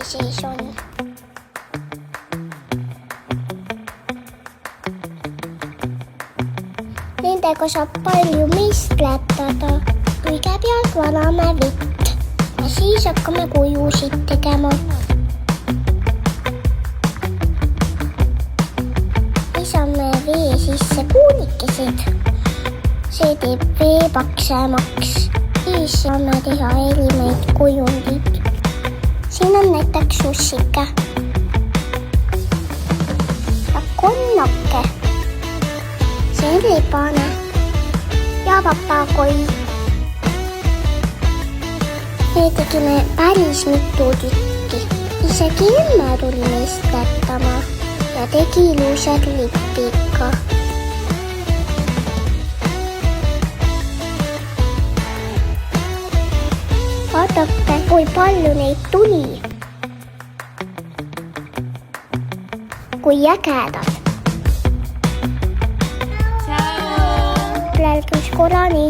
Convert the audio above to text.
sees on. Nendega saab palju mistletada. Kõigepealt valame vett ja siis hakkame kujusid tegema. Lisame vee sisse kuulikesed. See teeb vee paksemaks. Siis saame teha erinevaid kujundid. Siin on näiteks sussike ja konnake. See on libane ja papagoi. Me tegime päris mitu tükki. Isegi emme tuli mistletama ja tegi ilusad lipid ka. Vaadake, kui palju neid tuli. Kui ägedad. Läks korrani.